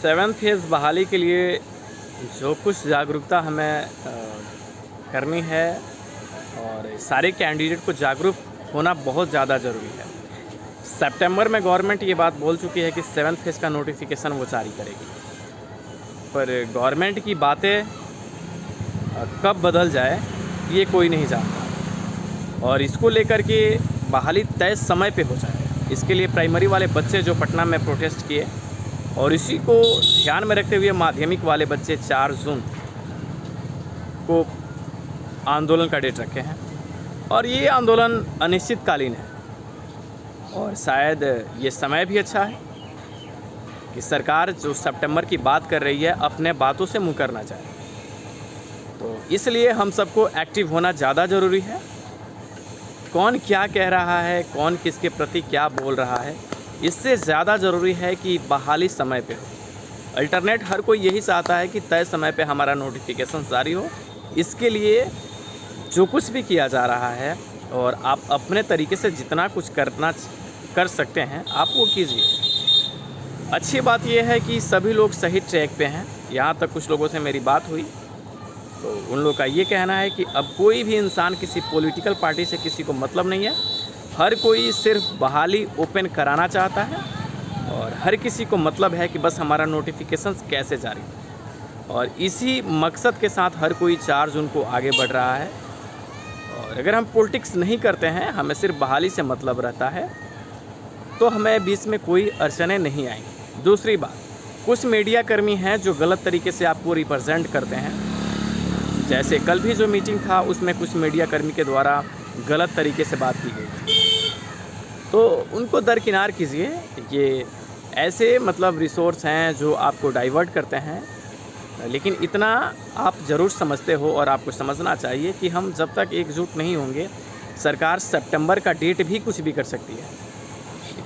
Seventh phase बहाली के लिए जो कुछ जागरूकता हमें करनी है और सारे कैंडिडेट को जागरूक होना बहुत ज़्यादा ज़रूरी है। सितंबर में गवर्नमेंट ये बात बोल चुकी है कि सेवन्थ फेज़ का नोटिफिकेशन वो जारी करेगी, पर गवर्नमेंट की बातें कब बदल जाए ये कोई नहीं जानता और इसको लेकर के बहाली तय समय पे हो जाए। इसके लिए प्राइमरी वाले बच्चे जो पटना में प्रोटेस्ट किए और इसी को ध्यान में रखते हुए माध्यमिक वाले बच्चे 4 जून को आंदोलन का डेट रखे हैं और ये आंदोलन अनिश्चितकालीन है और शायद ये समय भी अच्छा है कि सरकार जो सितंबर की बात कर रही है अपने बातों से मुँह करना चाहे। तो इसलिए हम सबको एक्टिव होना ज़्यादा ज़रूरी है। कौन क्या कह रहा है, कौन किसके प्रति क्या बोल रहा है, इससे ज़्यादा ज़रूरी है कि बहाली समय पे हो। अल्टरनेट हर कोई यही चाहता है कि तय समय पे हमारा नोटिफिकेशन जारी हो। इसके लिए जो कुछ भी किया जा रहा है और आप अपने तरीके से जितना कुछ कर सकते हैं आप वो कीजिए। अच्छी बात यह है कि सभी लोग सही ट्रैक पे हैं। यहाँ तक कुछ लोगों से मेरी बात हुई तो उन लोगों का ये कहना है कि अब कोई भी इंसान किसी पॉलिटिकल पार्टी से किसी को मतलब नहीं है। हर कोई सिर्फ बहाली ओपन कराना चाहता है और हर किसी को मतलब है कि बस हमारा नोटिफिकेशन कैसे जारी हो और इसी मकसद के साथ हर कोई 4 जून को आगे बढ़ रहा है। और अगर हम पॉलिटिक्स नहीं करते हैं, हमें सिर्फ बहाली से मतलब रहता है तो हमें बीच में कोई अड़चनें नहीं आएंगी। दूसरी बात, कुछ मीडिया कर्मी हैं जो गलत तरीके से आपको रिप्रेजेंट करते हैं। जैसे कल भी जो मीटिंग था उसमें कुछ मीडिया कर्मी के द्वारा गलत तरीके से बात की गई थी, तो उनको दरकिनार कीजिए। ये ऐसे मतलब रिसोर्स हैं जो आपको डाइवर्ट करते हैं, लेकिन इतना आप ज़रूर समझते हो और आपको समझना चाहिए कि हम जब तक एकजुट नहीं होंगे, सरकार सितंबर का डेट भी कुछ भी कर सकती है,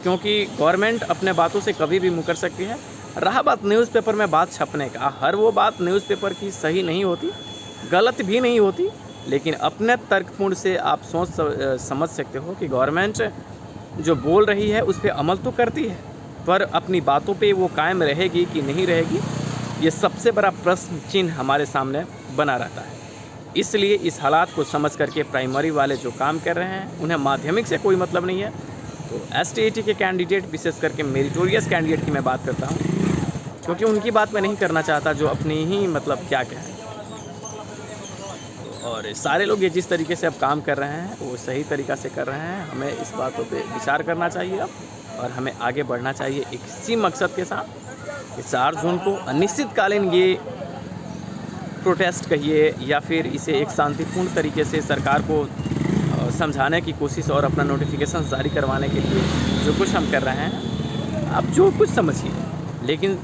क्योंकि गवर्नमेंट अपने बातों से कभी भी मुकर सकती है। रहा बात न्यूज़पेपर में बात छपने का, हर वो बात न्यूज़पेपर की सही नहीं होती, गलत भी नहीं होती, लेकिन अपने तर्कपूर्ण से आप सोच समझ सकते हो कि गवर्नमेंट जो बोल रही है उस पर अमल तो करती है, पर अपनी बातों पे वो कायम रहेगी कि नहीं रहेगी, ये सबसे बड़ा प्रश्न चिन्ह हमारे सामने बना रहता है। इसलिए इस हालात को समझ करके प्राइमरी वाले जो काम कर रहे हैं उन्हें माध्यमिक से कोई मतलब नहीं है। तो STAT के कैंडिडेट, विशेष करके मेरिटोरियस कैंडिडेट की मैं बात करता हूँ, क्योंकि उनकी बात मैं नहीं करना चाहता जो अपनी ही मतलब क्या कहें। और सारे लोग ये जिस तरीके से अब काम कर रहे हैं वो सही तरीक़ा से कर रहे हैं। हमें इस बातों पे विचार करना चाहिए अब और हमें आगे बढ़ना चाहिए इसी मकसद के साथ कि 4 जून को अनिश्चितकालीन ये प्रोटेस्ट कहिए या फिर इसे एक शांतिपूर्ण तरीके से सरकार को समझाने की कोशिश और अपना नोटिफिकेशन जारी करवाने के लिए जो कुछ हम कर रहे हैं, आप जो कुछ समझिए, लेकिन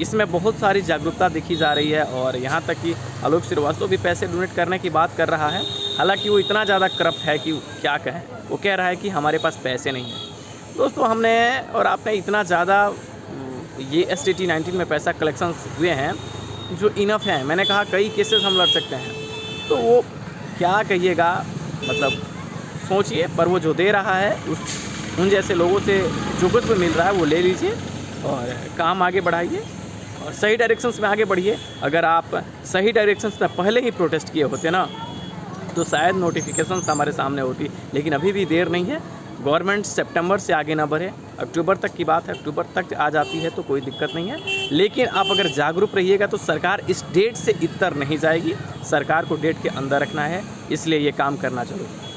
इसमें बहुत सारी जागरूकता दिखी जा रही है। और यहाँ तक कि आलोक श्रीवास्तव भी पैसे डोनेट करने की बात कर रहा है, हालांकि वो इतना ज़्यादा करप्ट है कि क्या कहें। वो कह रहा है कि हमारे पास पैसे नहीं हैं। दोस्तों, हमने और आपने इतना ज़्यादा ये STAT 19 में पैसा कलेक्शन हुए हैं जो इनफ हैं। मैंने कहा कई केसेस हम लड़ सकते हैं, तो वो क्या कहिएगा, मतलब सोचिए। पर वो जो दे रहा है उन जैसे लोगों से जो कुछ भी मिल रहा है वो ले लीजिए और काम आगे बढ़ाइए और सही डायरेक्शंस में आगे बढ़िए। अगर आप सही डायरेक्शंस में पहले ही प्रोटेस्ट किए होते ना तो शायद नोटिफिकेशंस हमारे सामने होती, लेकिन अभी भी देर नहीं है। गवर्नमेंट सितंबर से आगे ना बढ़े, अक्टूबर तक की बात है, अक्टूबर तक आ जाती है तो कोई दिक्कत नहीं है। लेकिन आप अगर जागरूक रहिएगा तो सरकार इस डेट से इतर नहीं जाएगी। सरकार को डेट के अंदर रखना है, इसलिए ये काम करना जरूरी है।